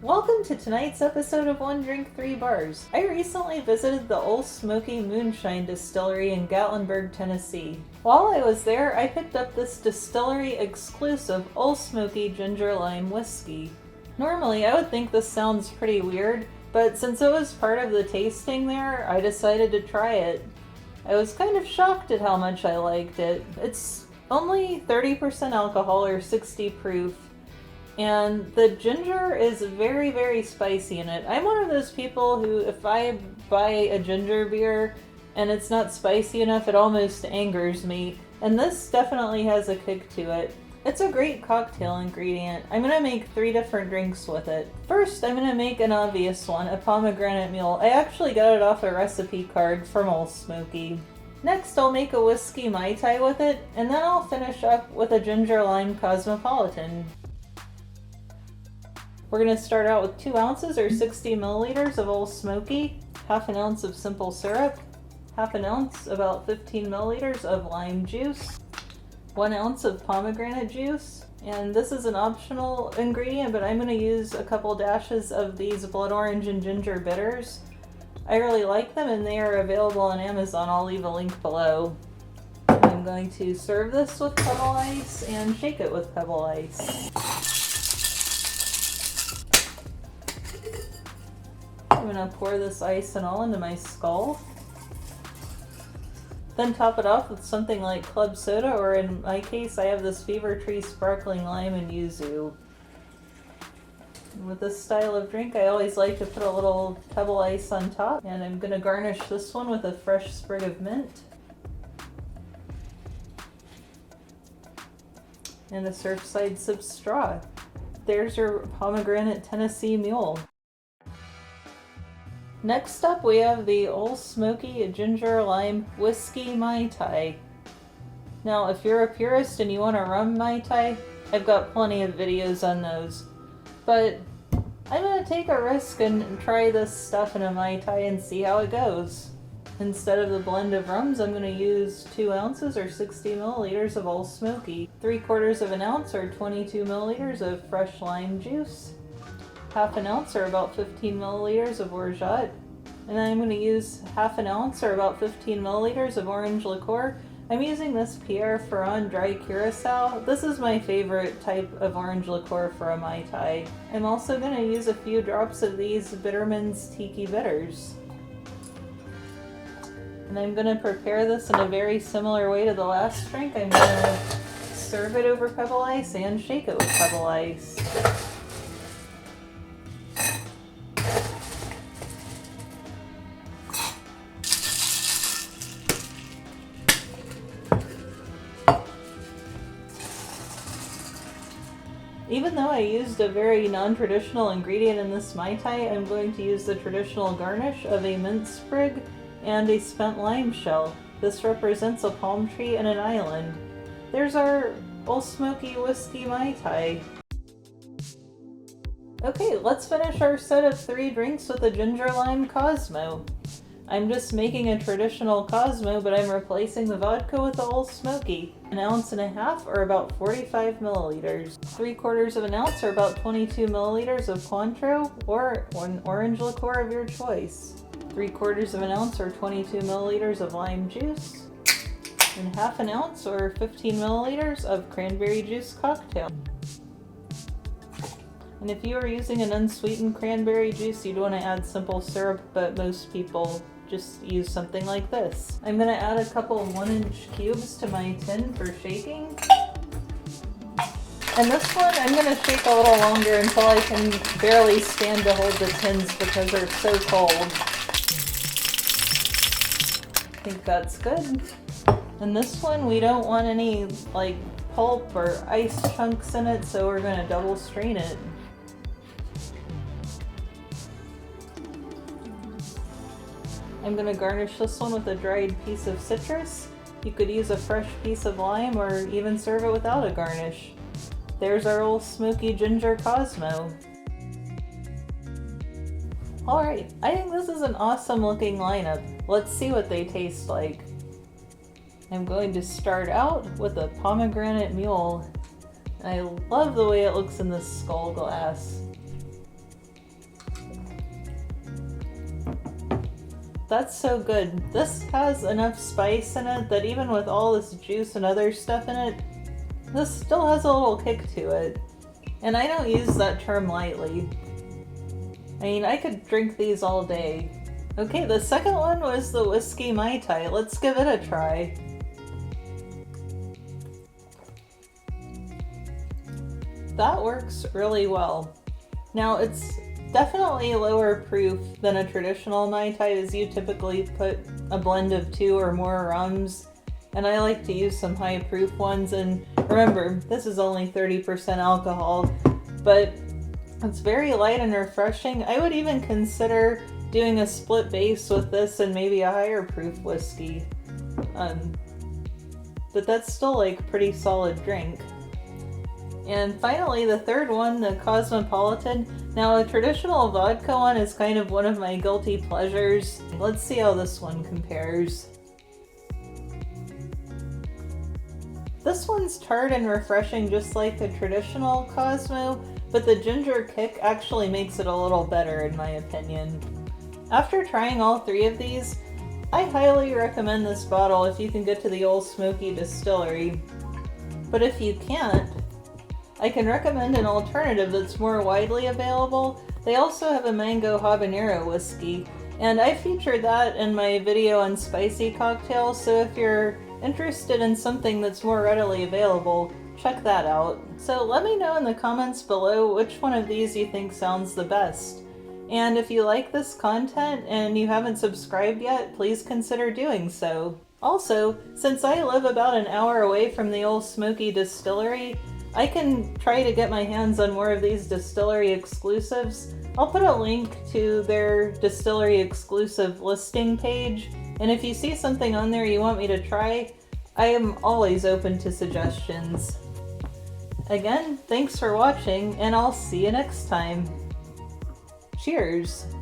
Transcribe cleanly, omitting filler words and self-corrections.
Welcome to tonight's episode of One Drink, Three Bars. I recently visited the Ole Smoky Moonshine Distillery in Gatlinburg, Tennessee. While I was there, I picked up this distillery exclusive Ole Smoky Ginger Lime Whiskey. Normally, I would think this sounds pretty weird, but since it was part of the tasting there, I decided to try it. I was kind of shocked at how much I liked it. It's only 30% alcohol or 60 proof. And the ginger is very, very spicy in it. I'm one of those people who, if I buy a ginger beer and it's not spicy enough, it almost angers me. And this definitely has a kick to it. It's a great cocktail ingredient. I'm gonna make 3 different drinks with it. First, I'm gonna make an obvious one, a Pomegranate Mule. I actually got it off a recipe card from Ole Smoky. Next, I'll make a whiskey Mai Tai with it, and then I'll finish up with a ginger lime Cosmopolitan. We're going to start out with 2 ounces or 60 milliliters of Ole Smoky, half an ounce of simple syrup, half an ounce, about 15 milliliters of lime juice, 1 ounce of pomegranate juice, and this is an optional ingredient, but I'm going to use a couple dashes of these blood orange and ginger bitters. I really like them and they are available on Amazon. I'll leave a link below. I'm going to serve this with pebble ice and shake it with pebble ice. I'm going to pour this ice and all into my skull. Then top it off with something like club soda, or in my case I have this Fever Tree sparkling lime and yuzu. With this style of drink I always like to put a little pebble ice on top, and I'm going to garnish this one with a fresh sprig of mint. And a Surfside Sip straw. There's your Pomegranate Tennessee Mule. Next up we have the Ole Smoky Ginger Lime Whiskey Mai Tai. Now if you're a purist and you want a rum Mai Tai, I've got plenty of videos on those. But I'm going to take a risk and try this stuff in a Mai Tai and see how it goes. Instead of the blend of rums, I'm going to use 2 ounces or 60 milliliters of Ole Smoky, 3/4 of an ounce or 22 milliliters of fresh lime juice, half an ounce or about 15 milliliters of orgeat, and then I'm going to use half an ounce or about 15 milliliters of Orange Liqueur. I'm using this Pierre Ferrand Dry Curacao. This is my favorite type of Orange Liqueur for a Mai Tai. I'm also going to use a few drops of these Bitterman's Tiki Bitters. And I'm going to prepare this in a very similar way to the last drink. I'm going to serve it over pebble ice and shake it with pebble ice. Even though I used a very non-traditional ingredient in this Mai Tai, I'm going to use the traditional garnish of a mint sprig and a spent lime shell. This represents a palm tree and an island. There's our Ole Smoky Whiskey Mai Tai. Okay, let's finish our set of 3 drinks with a ginger lime Cosmo. I'm just making a traditional Cosmo, but I'm replacing the vodka with the Ole Smoky. 1.5 ounces or about 45 milliliters. 3/4 of an ounce or about 22 milliliters of Cointreau or an orange liqueur of your choice. 3/4 of an ounce or 22 milliliters of lime juice. And half an ounce or 15 milliliters of cranberry juice cocktail. And if you are using an unsweetened cranberry juice, you'd want to add simple syrup, but most people just use something like this. I'm going to add a couple of 1-inch cubes to my tin for shaking. And this one I'm going to shake a little longer until I can barely stand to hold the tins because they're so cold. I think that's good. And this one we don't want any like pulp or ice chunks in it, so we're going to double strain it. I'm going to garnish this one with a dried piece of citrus. You could use a fresh piece of lime or even serve it without a garnish. There's our Ole Smoky Ginger Cosmo. Alright, I think this is an awesome looking lineup. Let's see what they taste like. I'm going to start out with a Pomegranate Mule. I love the way it looks in this skull glass. That's so good. This has enough spice in it that even with all this juice and other stuff in it, this still has a little kick to it. And I don't use that term lightly. I mean, I could drink these all day. Okay, the second one was the whiskey Mai Tai. Let's give it a try. That works really well. Now, it's definitely lower proof than a traditional Mai Tai, as you typically put a blend of 2 or more rums, and I like to use some high proof ones. And remember, this is only 30% alcohol, but it's very light and refreshing. I would even consider doing a split base with this and maybe a higher proof whiskey, but that's still like a pretty solid drink. And finally, the third one, the Cosmopolitan. Now, a traditional vodka one is kind of one of my guilty pleasures. Let's see how this one compares. This one's tart and refreshing just like the traditional Cosmo, but the ginger kick actually makes it a little better in my opinion. After trying all 3 of these, I highly recommend this bottle if you can get to the Ole Smoky Distillery. But if you can't, I can recommend an alternative that's more widely available. They also have a mango habanero whiskey, and I featured that in my video on spicy cocktails, so if you're interested in something that's more readily available, check that out. So let me know in the comments below which one of these you think sounds the best. And if you like this content and you haven't subscribed yet, please consider doing so. Also, since I live about an hour away from the Ole Smoky Distillery, I can try to get my hands on more of these distillery exclusives. I'll put a link to their distillery exclusive listing page, and if you see something on there you want me to try, I am always open to suggestions. Again, thanks for watching, and I'll see you next time. Cheers!